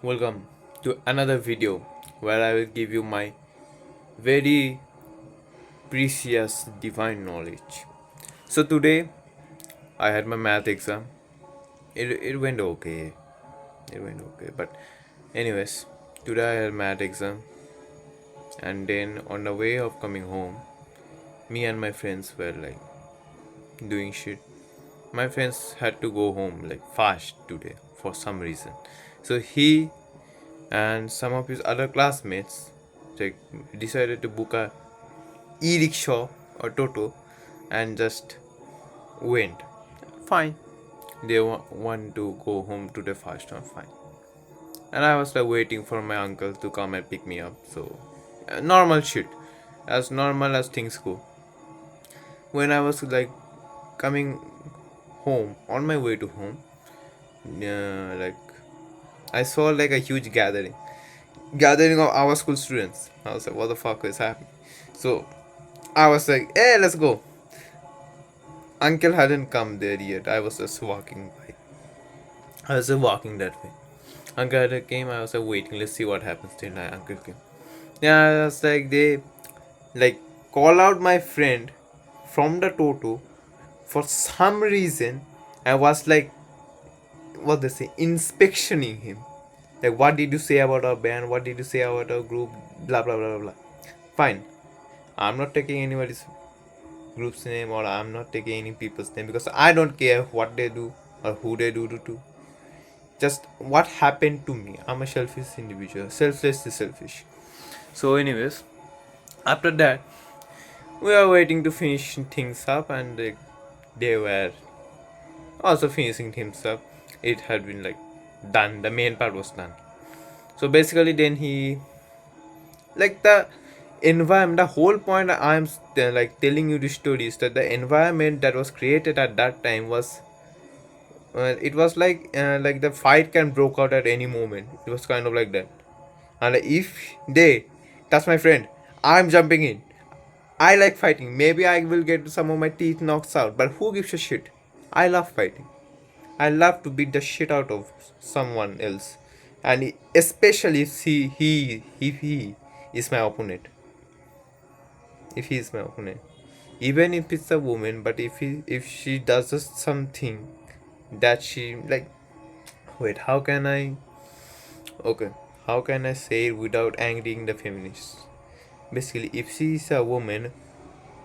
Welcome to another video where I will give you my very precious divine knowledge. So today I had my math exam. It went okay. It went okay. But anyways, today I had math exam, and then on the way of coming home, me and my friends were like doing shit. My friends had to go home like fast today for some reason. So he and some of his other classmates like decided to book a e-rickshaw or toto and just went. Fine, they want to go home to the fast one. Fine, and I was like waiting for my uncle to come and pick me up. So normal shit, as normal as things go. When I was like coming home on my way to home, like I saw like a huge gathering of our school students. I was like, what the fuck is happening? So I was like, hey, let's go. Uncle hadn't come there yet. I was just walking by. I was just walking that way. Uncle had came. I was like waiting. Let's see what happens till my uncle came. Yeah, I was like they like call out my friend from the Toto for some reason. I was like, what they say, inspectioning him. Like, what did you say about our band? What did you say about our group? Blah blah blah blah blah. Fine. I'm not taking anybody's group's name or I'm not taking any people's name because I don't care what they do or who they do to. Just what happened to me. I'm a selfish individual. Selfless is selfish. So, anyways, after that, we are waiting to finish things up, and they were also finishing things up. It had been like done. The main part was done. So basically, then he like the environment. The whole point I'm like telling you the story is that the environment that was created at that time was it was like the fight can broke out at any moment. It was kind of like that. And if that's my friend, I'm jumping in. I like fighting. Maybe I will get some of my teeth knocked out, but who gives a shit? I love fighting. I love to beat the shit out of someone else, and especially if he is my opponent. If he is my opponent, even if it's a woman, but if she does just something that she like, wait, how can I? Okay, how can I say it without angering the feminists? Basically, if she is a woman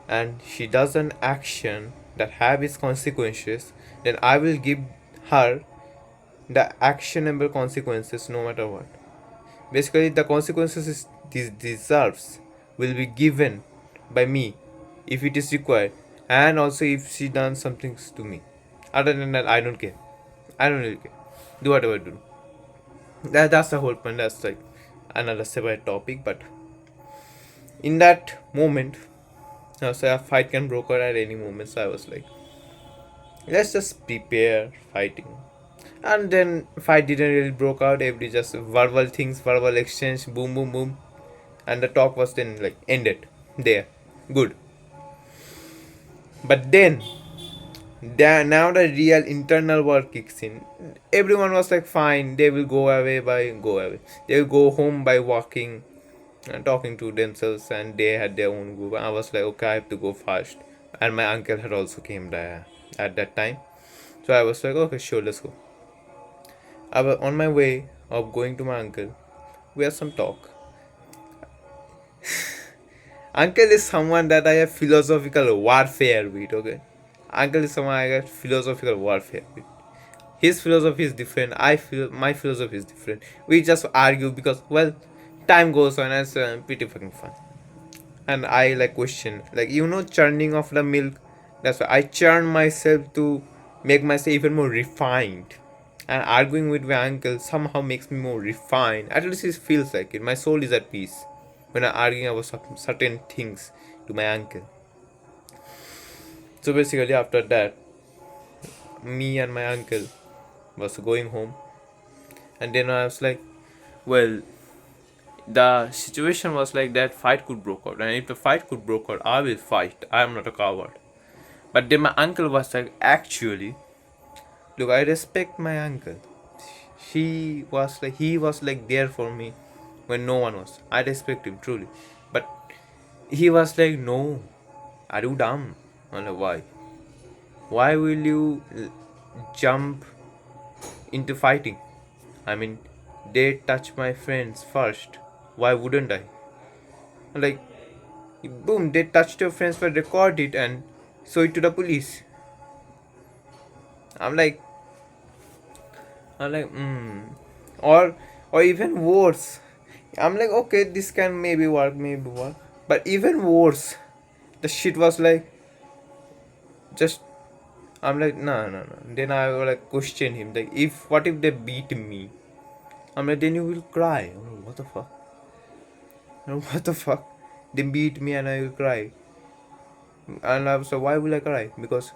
and she does an action that have its consequences, then I will give her the actionable consequences no matter what. Basically, the consequences this deserves will be given by me if it is required, and also if she done something to me. Other than that, I don't care. I don't really care. Do whatever do. That's the whole point. That's like another separate topic, but in that moment, so a fight can break out at any moment. So I was like, let's just prepare fighting. And then fight didn't really broke out. Every just verbal things, verbal exchange, boom, boom, boom, and the talk was then like ended there. Good. But then, now the real internal work kicks in. Everyone was like, fine. They will go away. They will go home by walking and talking to themselves, and they had their own group. I was like, okay, I have to go fast. And my uncle had also came there at that time. So I was like, okay, sure, let's go. I was on my way of going to my uncle. We had some talk. Uncle is someone that I have philosophical warfare with, okay? Uncle is someone I have philosophical warfare with. His philosophy is different. I feel my philosophy is different. We just argue because, well, time goes on and it's pretty fucking fun. And I like question, like, churning of the milk. That's why I churn myself to make myself even more refined. And arguing with my uncle somehow makes me more refined. At least it feels like it. My soul is at peace when I'm arguing about certain things to my uncle. So basically, after that, me and my uncle was going home, and then I was like, well, the situation was like that fight could break out, and if the fight could break out, I will fight. I am not a coward. But then my uncle was like, actually, look, I respect my uncle. he was like there for me when no one was. I respect him truly, but he was like, no, are you dumb? I'm like, why? Why will you jump into fighting? I mean, they touch my friends first. Why wouldn't I? Like, boom, they touched your friends, but record it and show it to the police. I'm like, or even worse. I'm like, okay, this can maybe work. But even worse, the shit was like, just I'm like, no. Then I will like question him, like, if what if they beat me? I'm like, then you will cry. I'm like, what the fuck? I'm like, what the fuck? They beat me and I will cry. And I was like, why will I cry? Because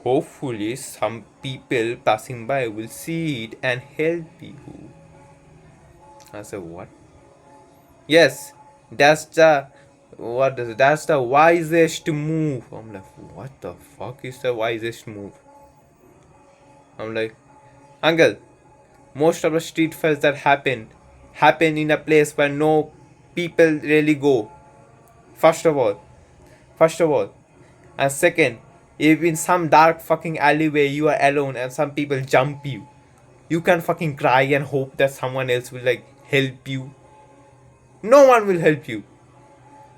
hopefully some people passing by will see it and help you. I said, what? Yes, that's the wisest move. I'm like, what the fuck is the wisest move? I'm like, uncle, most of the street fights that happen in a place where no people really go. First of all. And second, if in some dark fucking alleyway you are alone and some people jump you, you can fucking cry and hope that someone else will like help you. No one will help you.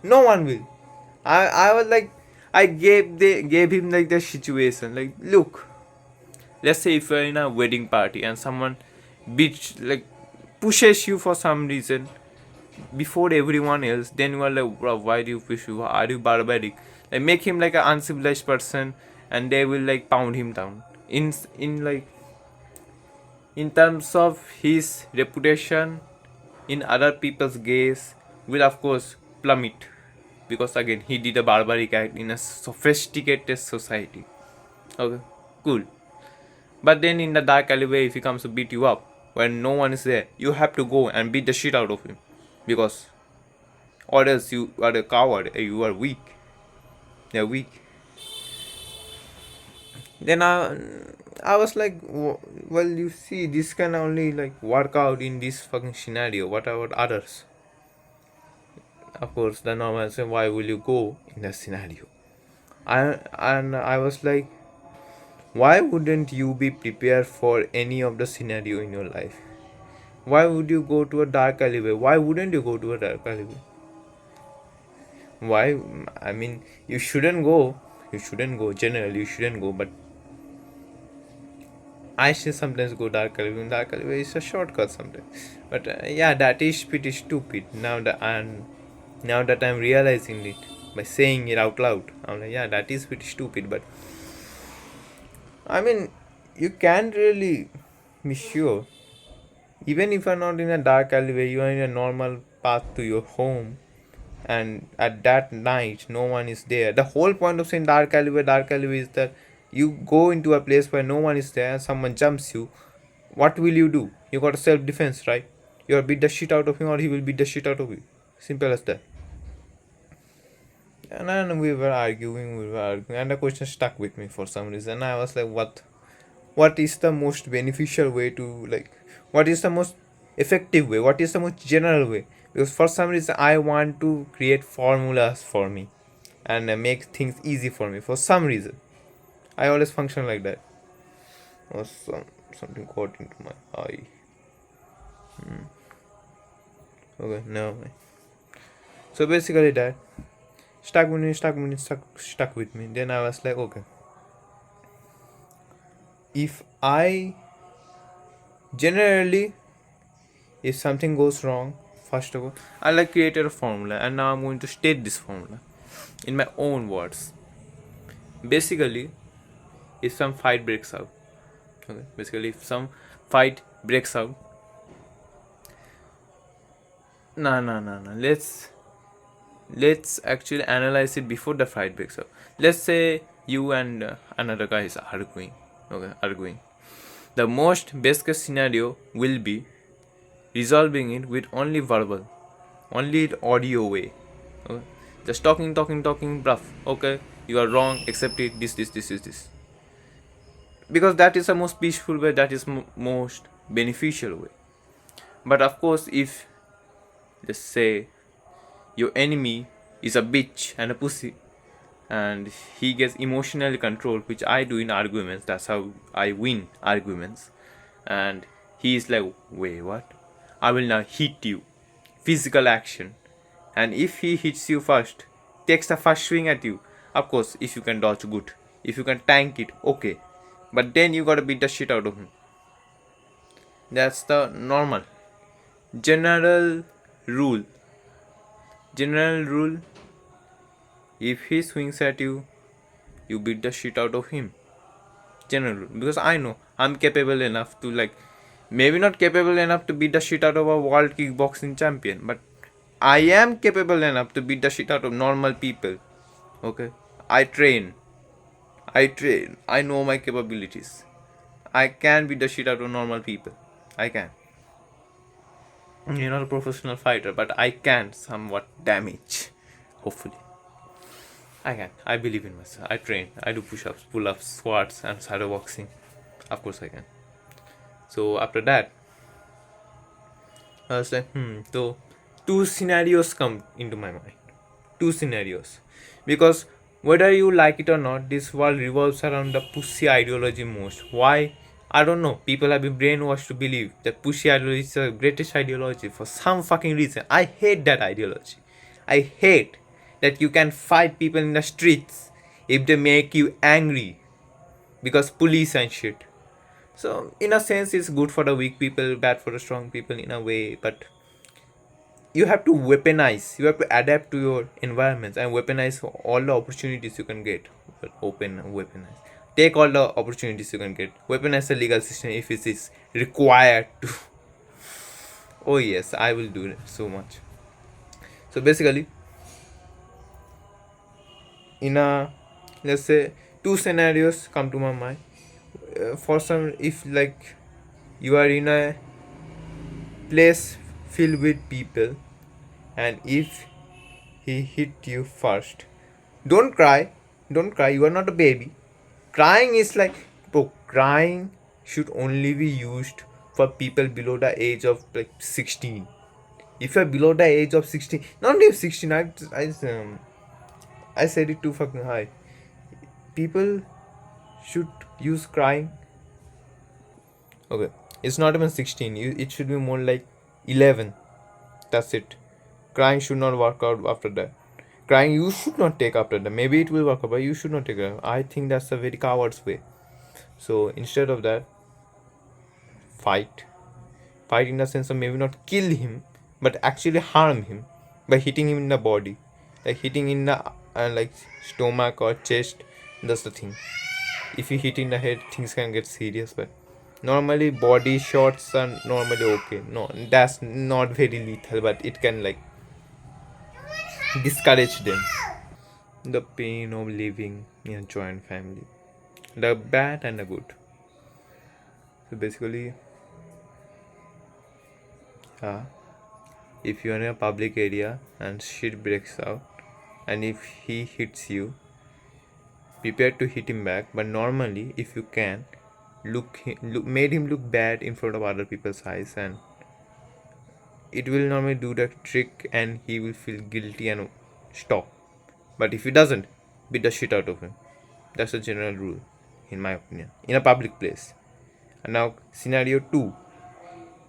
No one will. I was like, I gave him like the situation. Like, look, let's say if you're in a wedding party and someone pushes you for some reason before everyone else, then you are like, bro, why do you push you? Are you barbaric? Like, make him like an uncivilized person, and they will like pound him down. In terms of his reputation in other people's gaze will of course plummet, because again he did a barbaric act in a sophisticated society. Okay, cool. But then in the dark alleyway, if he comes to beat you up when no one is there, you have to go and beat the shit out of him, because or else you are a coward, you are weak. They're weak. Then I was like, well, you see, this can only like work out in this fucking scenario. What about others? Of course, the normal say, why will you go in that scenario? I was like, why wouldn't you be prepared for any of the scenario in your life? Why would you go to a dark alleyway? Why wouldn't you go to a dark alleyway? Why? I mean, you shouldn't go. Generally, you shouldn't go. But I still sometimes go dark alleyway. Dark alleyway is a shortcut sometimes. But yeah, that is pretty stupid. Now that I'm realizing it by saying it out loud, I'm like, yeah, that is pretty stupid. But I mean, you can't really be sure. Even if you're not in a dark alleyway, you are in a normal path to your home, and at that night no one is there. The whole point of saying dark alleyway is that you go into a place where no one is there and someone jumps you. What will you do? You got a self-defense, right? You'll beat the shit out of him or he will beat the shit out of you. Simple as that. And then we were arguing, and the question stuck with me for some reason. I was like, what is the most beneficial way to, like, what is the most effective way, what is the most general way? Because for some reason I want to create formulas for me and make things easy for me. For some reason I always function like that. Or something got into my eye. Okay, no. So basically that stuck with me. Then I was like, okay, if something goes wrong, first of all, I like created a formula, and now I'm going to state this formula in my own words. Basically, if some fight breaks out, no. Let's actually analyze it before the fight breaks out. Let's say you and another guy is arguing. The most best case scenario will be resolving it with only verbal, only audio way. Okay? Just talking, bluff. Okay, you are wrong, accept it, this. Because that is the most peaceful way, that is most beneficial way. But of course, if let's say your enemy is a bitch and a pussy, and he gets emotionally controlled, which I do in arguments, that's how I win arguments, and he is like, wait, what? I will now hit you. Physical action. And if he hits you first, takes the first swing at you, of course, if you can dodge, good. If you can tank it, okay. But then you gotta beat the shit out of him. That's the normal. General rule. General rule, if he swings at you, you beat the shit out of him. General rule. Because I know I'm capable enough to, like, maybe not capable enough to beat the shit out of a world kickboxing champion, but I am capable enough to beat the shit out of normal people. Okay? I train. I know my capabilities. I can beat the shit out of normal people. I can. You're not a professional fighter, but I can somewhat damage. Hopefully. I can. I believe in myself. I train. I do push ups, pull ups, squats, and shadow boxing. Of course, I can. So, after that, I was like, so two scenarios come into my mind. Two scenarios. Because whether you like it or not, this world revolves around the pussy ideology most. Why? I don't know. People have been brainwashed to believe that pussy ideology is the greatest ideology for some fucking reason. I hate that ideology. I hate that you can fight people in the streets if they make you angry because police and shit. So, in a sense, it's good for the weak people, bad for the strong people in a way, but you have to weaponize, you have to adapt to your environments and weaponize all the opportunities you can get. Weaponize. Take all the opportunities you can get. Weaponize the legal system if it is required to. Oh, yes, I will do it so much. So, basically, in a, let's say, two scenarios come to my mind. For some, if like you are in a place filled with people, and if he hit you first, don't cry, you are not a baby. Crying is like, bro, crying should only be used for people below the age of like 16. If you're below the age of 16, not even 16, I said it too fucking high. People should use crying. Okay, it's not even 16. It should be more like 11. That's it. Crying should not work out after that. Crying you should not take after that. Maybe it will work out, but you should not take it. I think that's a very coward's way. So instead of that, fight. Fight in the sense of maybe not kill him, but actually harm him by hitting him in the body, like hitting in the like stomach or chest. That's the thing. If you hit in the head, things can get serious. But normally, body shots are normally okay. No, that's not very lethal, but it can like discourage them. The pain of living in a joint family, the bad and the good. So basically, if you're in a public area and shit breaks out, and if he hits you, prepare to hit him back. But normally, if you can, made him look bad in front of other people's eyes, and it will normally do the trick, and he will feel guilty and stop. But if he doesn't, beat the shit out of him. That's a general rule, in my opinion, in a public place. And now, scenario 2,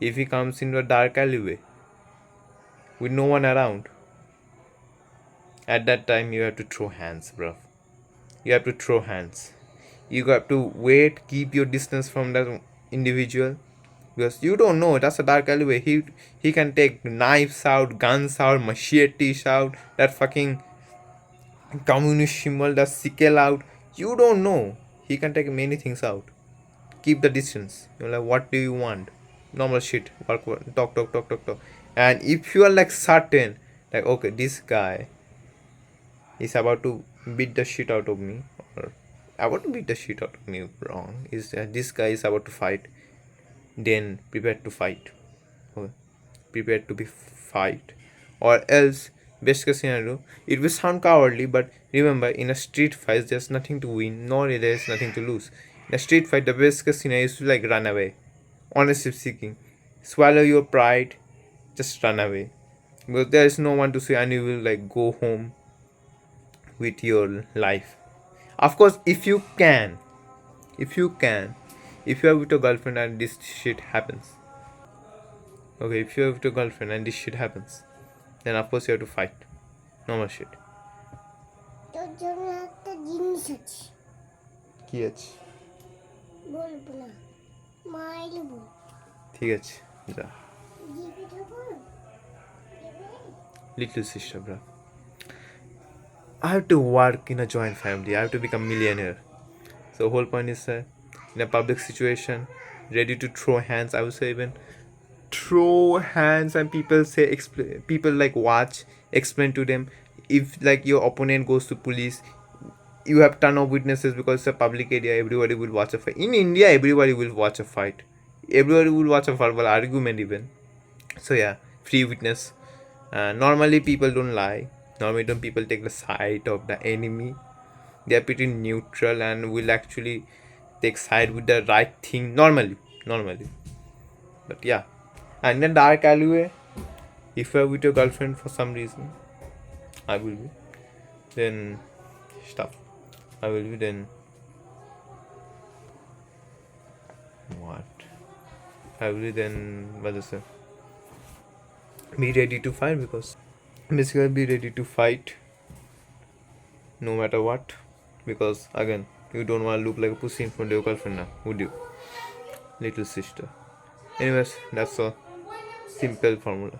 if he comes into a dark alleyway with no one around, at that time you have to throw hands, bro. You have to throw hands. You have to wait, keep your distance from that individual, because you don't know, that's a dark alleyway. He can take knives out, guns out, machetes out, that fucking communist symbol, that sickle out. You don't know. He can take many things out. Keep the distance. You're like, what do you want? Normal shit. Talk. And if you are like certain, like, okay, this guy is about to beat the shit out of me, or about to beat the shit out of me, wrong. Is this guy is about to fight, then prepare to fight. Okay. Prepare to be fight. Or else, best case scenario, it will sound cowardly, but remember, in a street fight, there's nothing to win, nor there's nothing to lose. In a street fight, the best case scenario is to like run away. honestly speaking, swallow your pride, just run away. Because there is no one to say, and you will like go home with your life. Of course, if you are with a girlfriend and this shit happens, okay, if you are with a girlfriend and this shit happens, then of course you have to fight. Normal shit. তোর জন্য একটা জিনিস আছে কি আছে? বলবো না মাইলে বল ঠিক আছে, যা। জিজ্ঞাসা করো Little sister, bro. I have to work in a joint family. I have to become millionaire. So whole point is in a public situation, ready to throw hands. I would say even throw hands, and people say people like watch, explain to them. If like your opponent goes to police, you have ton of witnesses because it's a public area. Everybody will watch a fight. In India, everybody will watch a fight. Everybody will watch a verbal argument even. So yeah, free witness. Normally people don't lie. Normally don't people take the side of the enemy. They are pretty neutral and will actually take side with the right thing normally. But yeah, and in dark alleyway, if you're with your girlfriend for some reason, I will be, then stop. I will be then what? I will be then what is it? Be ready to fight, because basically be ready to fight no matter what, because again you don't want to look like a pussy in front of your girlfriend now, would you? Little sister. Anyways, that's a simple formula.